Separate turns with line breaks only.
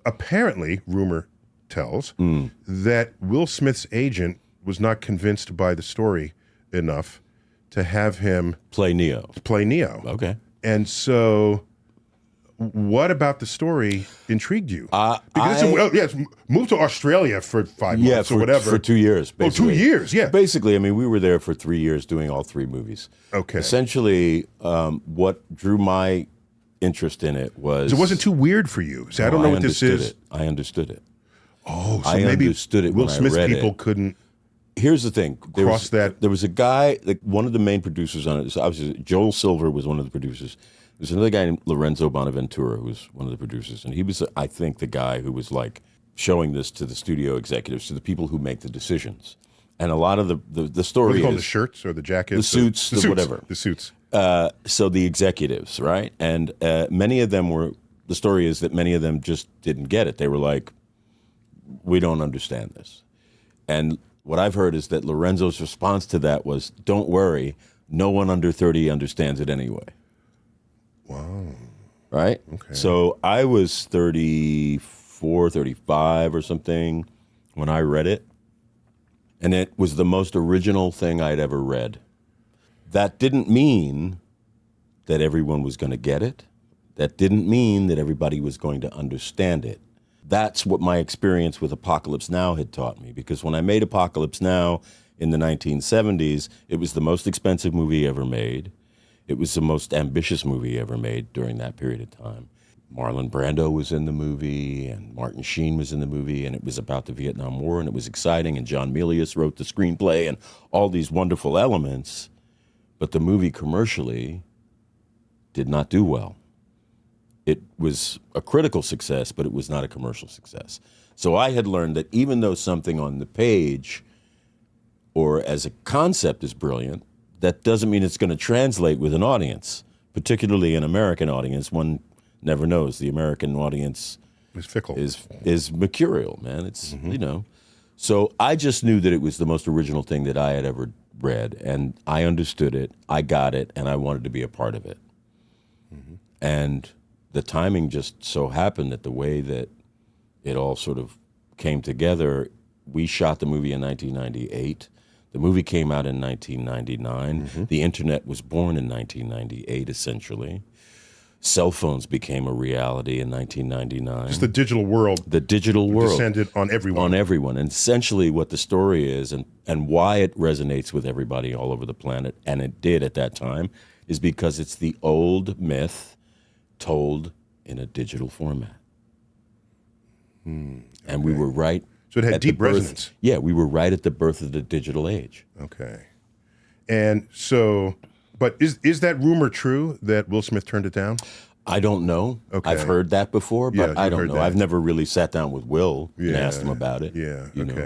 apparently, rumor tells, that Will Smith's agent was not convinced by the story enough to have him
Play Neo. Okay.
And so, what about the story intrigued you? Because moved to Australia for 5 months or whatever.
For 2 years, basically.
2 years, yeah.
Basically, I mean, we were there for 3 years doing all 3 movies.
Okay.
Essentially, what drew my interest in it was...
It wasn't too weird for you. See, I don't know what this is.
I understood it.
Oh, so
I
maybe
understood it
Will
when I
Smith's
read
people
it.
couldn't...
Here's the thing. There was a guy, one of the main producers on it, obviously Joel Silver was one of the producers. There's another guy named Lorenzo Bonaventura who was one of the producers. And he was, I think, the guy who was like showing this to the studio executives, to the people who make the decisions. And a lot of the story
What do you call
is...
them, the shirts or the jackets?
The suits, the whatever.
The suits.
So the executives, right? And many of them were... The story is that many of them just didn't get it. They were like, we don't understand this. And what I've heard is that Lorenzo's response to that was, don't worry, no one under 30 understands it anyway.
Wow.
Right?
Okay.
So I was 34, 35 or something when I read it. And it was the most original thing I'd ever read. That didn't mean that everyone was going to get it. That didn't mean that everybody was going to understand it. That's what my experience with Apocalypse Now had taught me, because when I made Apocalypse Now in the 1970s, it was the most expensive movie ever made. It was the most ambitious movie ever made during that period of time. Marlon Brando was in the movie, and Martin Sheen was in the movie, and it was about the Vietnam War, and it was exciting, and John Milius wrote the screenplay, and all these wonderful elements. But the movie commercially did not do well. It was a critical success, but it was not a commercial success. So I had learned that even though something on the page or as a concept is brilliant, that doesn't mean it's going to translate with an audience, particularly an American audience. One never knows. The American audience
It's fickle.
is mercurial, man. It's, you know. So I just knew that it was the most original thing that I had ever read, and I understood it, I got it, and I wanted to be a part of it. And the timing just so happened that the way that it all sort of came together, we shot the movie in 1998. The movie came out in 1999. The internet was born in 1998, essentially. Cell phones became a reality in 1999.
Just the digital world.
The digital world.
Descended on everyone.
On everyone. And essentially what the story is and why it resonates with everybody all over the planet, and it did at that time, is because it's the old myth told in a digital format. And we were right.
So it had
at
deep
the birth-
resonance.
Yeah, we were right at the birth of the digital age.
Okay. And so, but is that rumor true that Will Smith turned it down?
I don't know.
Okay.
I've heard that before, but
Yeah,
I
you've
don't
heard
know.
that.
I've never really sat down with Will and asked him about it.
Yeah,
you know.
okay.